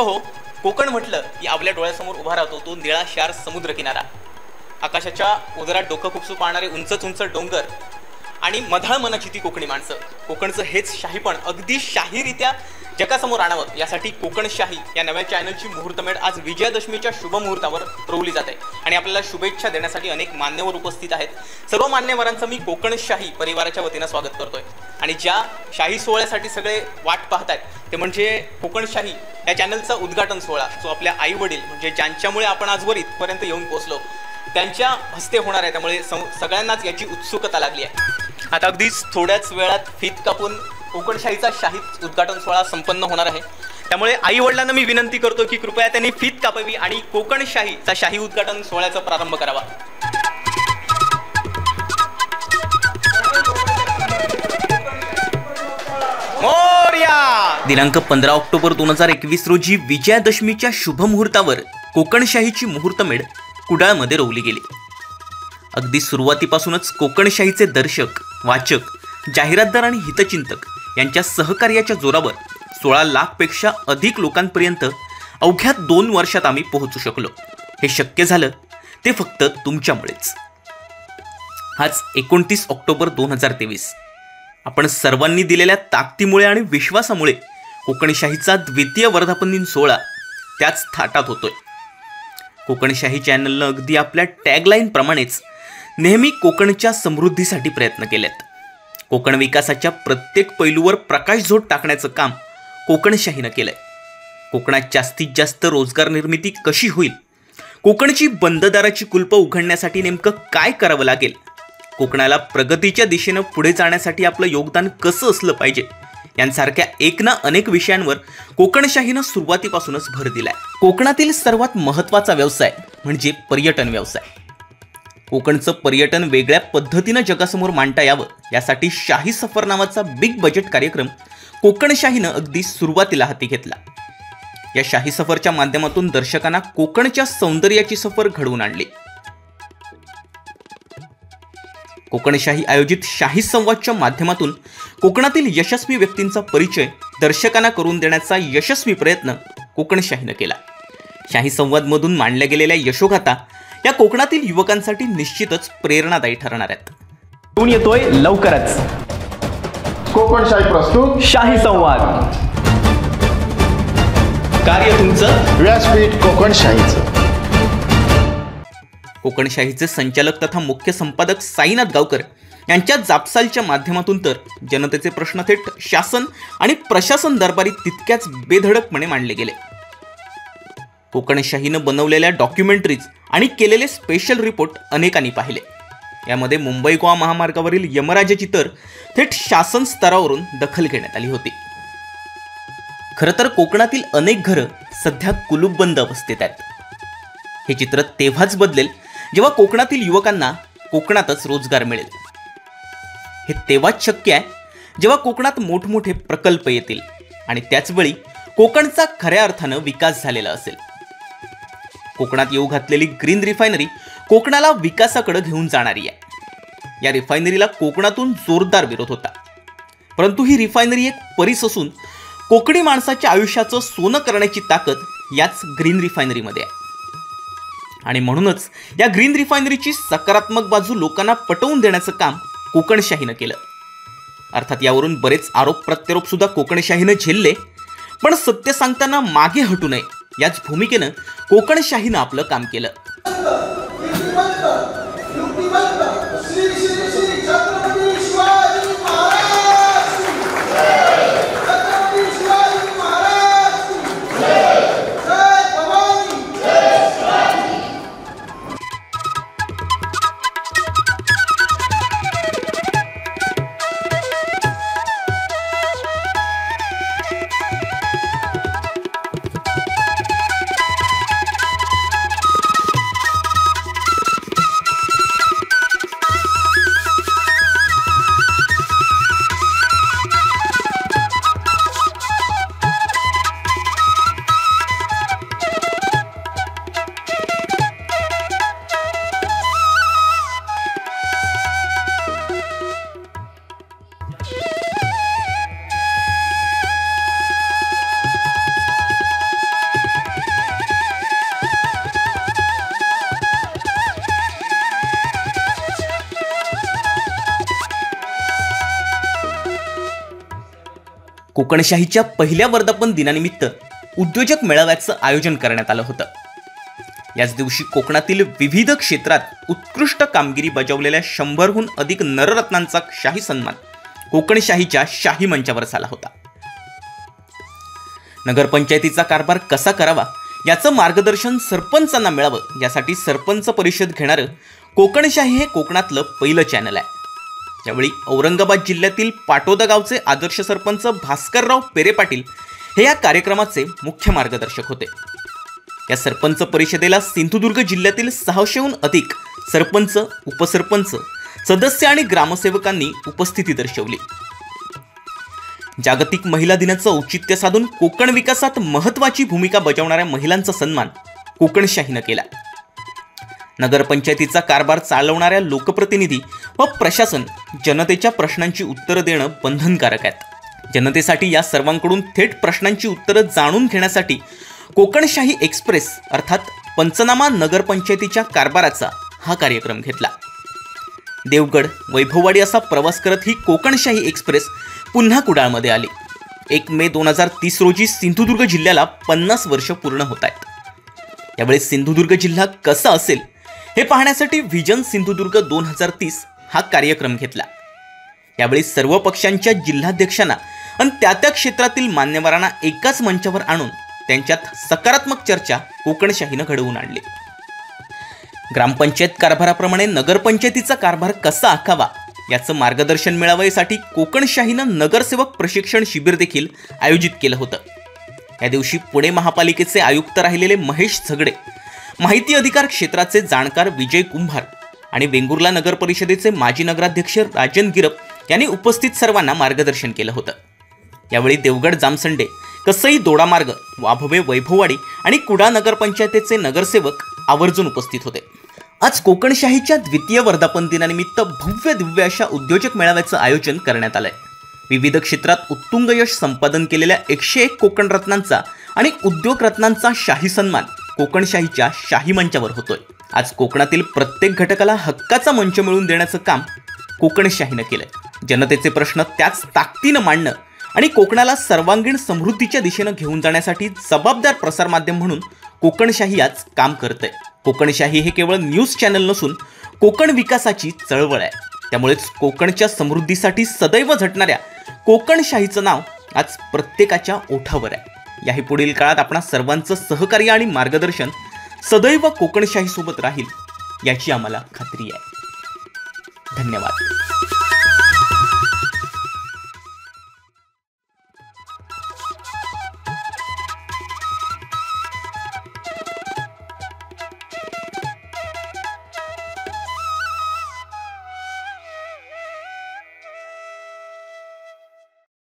हो, कोकण म्हटलं की आपल्या डोळ्यासमोर उभा राहतो तो निळाशार समुद्र किनारा, आकाशाच्या उजरात डोकं खुपसू पाहणारे उंच उंच डोंगर आणि मधाळ मनाची ती कोकणी माणसं. कोकणचं हेच शाहीपण अगदी शाहीरित्या जगासमोर आणावं यासाठी कोकणशाही या नव्या चॅनलची मुहूर्तमेढ आज विजयादशमीच्या शुभ मुहूर्तावर रोवली जाते आणि आपल्याला शुभेच्छा देण्यासाठी अनेक मान्यवर उपस्थित आहेत. सर्व मान्यवरांचं मी कोकणशाही परिवाराच्या वतीनं स्वागत करतोय. आणि ज्या शाही सोहळ्यासाठी सगळे वाट पाहत आहेत ते म्हणजे कोकणशाही या चॅनलचा उद्घाटन सोहळा, जो आपल्या आई वडील म्हणजे ज्यांच्यामुळे आपण आजवर इथपर्यंत येऊन पोहोचलो त्यांच्या हस्ते होणार आहे. त्यामुळे सगळ्यांनाच याची उत्सुकता लागली आहे. आता अगदीच थोड्याच वेळात फीत कापून कोकणशाहीचा शाही उद्घाटन सोहळा संपन्न होणार आहे. त्यामुळे आई वडिलांना मी विनंती करतो की कृपया त्यांनी फीत कापावी आणि कोकणशाहीचा शाही उद्घाटन सोहळ्याचा प्रारंभ करावा. दिनांक 15 ऑक्टोबर 2021 रोजी विजयादशमीच्या शुभ मुहूर्तावर कोकणशाहीची मुहूर्तमेढ कुडाळमध्ये रोवली गेली. अगदी सुरुवातीपासूनच कोकणशाहीचे दर्शक, वाचक, जाहिरातदार आणि हितचिंतक यांच्या सहकार्याच्या जोरावर 16 लाखपेक्षा अधिक लोकांपर्यंत अवघ्या 2 वर्षात आम्ही पोहोचू शकलो. हे शक्य झालं ते फक्त तुमच्यामुळेच. आज 29 ऑक्टोबर 2023. आपण सर्वांनी दिलेल्या ताकदीमुळे आणि विश्वासामुळे कोकणशाहीचा द्वितीय वर्धापन दिन सोहळा त्याच थाटात होतोय. कोकणशाही चॅनलनं अगदी आपल्या टॅगलाईन प्रमाणेच नेहमी कोकणच्या समृद्धीसाठी प्रयत्न केलेत. कोकण विकासाच्या प्रत्येक पैलूवर प्रकाशझोत टाकण्याचं काम कोकणशाहीनं केलंय. कोकणात जास्तीत जास्त रोजगार निर्मिती कशी होईल, कोकणची बंददाराची कुलपं उघडण्यासाठी नेमकं काय करावं लागेल, कोकणाला प्रगतीच्या दिशेनं पुढे जाण्यासाठी आपलं योगदान कसं असलं पाहिजे यांसारख्या एक ना अनेक विषयांवर कोकणशाहीनं सुरुवातीपासूनच भर दिलाय. कोकणातील सर्वात महत्त्वाचा व्यवसाय म्हणजे पर्यटन व्यवसाय. कोकणचं पर्यटन वेगळ्या पद्धतीनं जगासमोर मांडता यावं यासाठी शाही सफर नावाचा बिग बजेट कार्यक्रम कोकणशाहीनं अगदी सुरुवातीला हाती घेतला. या शाही सफरच्या माध्यमातून दर्शकांना कोकणच्या सौंदर्याची सफर घडवून आणली. कोकणशाही आयोजित शाही संवादच्या माध्यमातून कोकणातील यशस्वी व्यक्तींचा परिचय दर्शकांना करून देण्याचा यशस्वी प्रयत्न कोकणशाहीनं केला. शाही संवादमधून मांडल्या गेलेल्या यशोगाथा या कोकणातील युवकांसाठी निश्चितच प्रेरणादायी ठरणार आहेत. घेऊन येतोय लवकरच कोकणशाही प्रस्तुत शाही संवाद. कार्य तुमचं, व्यासपीठ कोकणशाहीचं. कोकणशाहीचे संचालक तथा मुख्य संपादक साईनाथ गावकर यांच्या जापसालच्या माध्यमातून तर जनतेचे प्रश्न थेट शासन आणि प्रशासन दरबारी तितक्याच बेधडकपणे मांडले गेले. कोकणशाहीनं बनवलेल्या डॉक्युमेंटरीज आणि केलेले स्पेशल रिपोर्ट अनेकांनी पाहिले. यामध्ये मुंबई गोवा महामार्गावरील यमराजाची तर थेट शासन स्तरावरून दखल घेण्यात आली होती. खरं तर कोकणातील अनेक घरं सध्या कुलूपबंद अवस्थेत आहेत. हे चित्र तेव्हाच बदलेल जेव्हा कोकणातील युवकांना कोकणातच रोजगार मिळेल. हे तेव्हाच शक्य आहे जेव्हा कोकणात मोठमोठे प्रकल्प येतील आणि त्याचवेळी कोकणचा खऱ्या अर्थानं विकास झालेला असेल. कोकणात येऊ घातलेली ग्रीन रिफायनरी कोकणाला विकासाकडे घेऊन जाणारी आहे. या रिफायनरीला कोकणातून जोरदार विरोध होता, परंतु ही रिफायनरी एक परीस असून कोकणी माणसाच्या आयुष्याचं सोनं करण्याची ताकद याच ग्रीन रिफायनरीमध्ये आहे. आणि म्हणूनच या ग्रीन रिफायनरीची सकारात्मक बाजू लोकांना पटवून देण्याचं काम कोकणशाहीनं केलं. अर्थात यावरून बरेच आरोप प्रत्यारोप सुद्धा कोकणशाहीनं झेलले, पण सत्य सांगताना मागे हटू नये याच भूमिकेनं कोकणशाहीनं आपलं काम केलं. कोकणशाहीच्या पहिल्या वर्धापन दिनानिमित्त उद्योजक मेळाव्याचं आयोजन करण्यात आलं होतं। याच दिवशी कोकणातील विविध क्षेत्रात उत्कृष्ट कामगिरी बजावलेल्या 100हून अधिक नररत्नांचा शाही सन्मान कोकणशाहीच्या शाही मंचावर झाला होता। नगरपंचायतीचा कारभार कसा करावा याचं मार्गदर्शन सरपंचांना मिळावं यासाठी सरपंच परिषद घेणारं कोकणशाही हे कोकणातलं पहिलं चॅनल आहे। यावेळी औरंगाबाद जिल्ह्यातील पाटोदा गावचे आदर्श सरपंच भास्करराव पेरे पाटील हे या कार्यक्रमाचे मुख्य मार्गदर्शक होते। या सरपंच परिषदेला सिंधुदुर्ग जिल्ह्यातील 600हून अधिक सरपंच, उपसरपंच, सदस्य आणि ग्रामसेवकांनी उपस्थिती दर्शवली। जागतिक महिला दिनाचं औचित्य साधून कोकण विकासात महत्त्वाची भूमिका बजावणाऱ्या महिलांचा सन्मान कोकणशाहीनं केला। नगरपंचायतीचा कारभार चालवणाऱ्या लोकप्रतिनिधी व प्रशासन जनतेच्या प्रश्नांची उत्तरं देणं बंधनकारक आहे। जनतेसाठी या सर्वांकडून थेट प्रश्नांची उत्तरं जाणून घेण्यासाठी कोकणशाही एक्सप्रेस अर्थात पंचनामा नगरपंचायतीच्या कारभाराचा हा कार्यक्रम घेतला। देवगड, वैभववाडी असा प्रवास करत ही कोकणशाही एक्सप्रेस पुन्हा कुडाळमध्ये आली। 1 मे 2030 रोजी सिंधुदुर्ग जिल्ह्याला 50 वर्ष पूर्ण होत आहेत। यावेळी सिंधुदुर्ग जिल्हा कसा असेल हे पाहण्यासाठी व्हिजन सिंधुदुर्ग 2030 हा कार्यक्रम घेतला। यावेळी सर्व पक्षांच्या जिल्हाध्यक्षांना आणि त्या क्षेत्रातील मान्यवरांना एकाच मंचावर आणून त्यांच्यात सकारात्मक चर्चा कोकणशाहीनं घडवून आणली। ग्रामपंचायत कारभाराप्रमाणे नगरपंचायतीचा कारभार कसा आखावा याचं मार्गदर्शन मिळावं यासाठी कोकणशाहीनं नगरसेवक प्रशिक्षण शिबिर देखील आयोजित केलं होतं। या दिवशी पुणे महापालिकेचे आयुक्त राहिलेले महेश झगडे, माहिती अधिकार क्षेत्राचे जाणकार विजय कुंभार आणि वेंगुर्ला नगर परिषदेचे माजी नगराध्यक्ष राजन गिरप यांनी उपस्थित सर्वांना मार्गदर्शन केलं होतं। यावेळी देवगड जामसंडे, कसई दोडामार्ग, वाभवे वैभववाडी आणि कुडाळ नगरपंचायतीचे नगरसेवक आवर्जून उपस्थित होते। आज कोकणशाहीच्या द्वितीय वर्धापन दिनानिमित्त भव्य दिव्य अशा उद्योजक मेळाव्याचं आयोजन करण्यात आलंय। विविध क्षेत्रात उत्तुंग यश संपादन केलेल्या 101 कोकण रत्नांचा आणि उद्योग रत्नांचा शाही सन्मान कोकणशाहीच्या शाही मंचावर होतोय। आज कोकणातील प्रत्येक घटकाला हक्काचा मंच मिळवून देण्याचं काम कोकणशाहीनं केलंय। जनतेचे प्रश्न त्याच ताकदीनं मांडणं आणि कोकणाला सर्वांगीण समृद्धीच्या दिशेनं घेऊन जाण्यासाठी जबाबदार प्रसारमाध्यम म्हणून कोकणशाही आज काम करतंय। कोकणशाही हे केवळ न्यूज चॅनल नसून कोकण विकासाची चळवळ आहे। त्यामुळेच कोकणच्या समृद्धीसाठी सदैव झटणाऱ्या कोकणशाहीचं नाव आज प्रत्येकाच्या ओठावर आहे। याही पुढील काळात आपणा सर्वांचं सहकार्य आणि मार्गदर्शन सदैव कोकणशाही सोबत राहील याची आम्हाला खात्री आहे। धन्यवाद।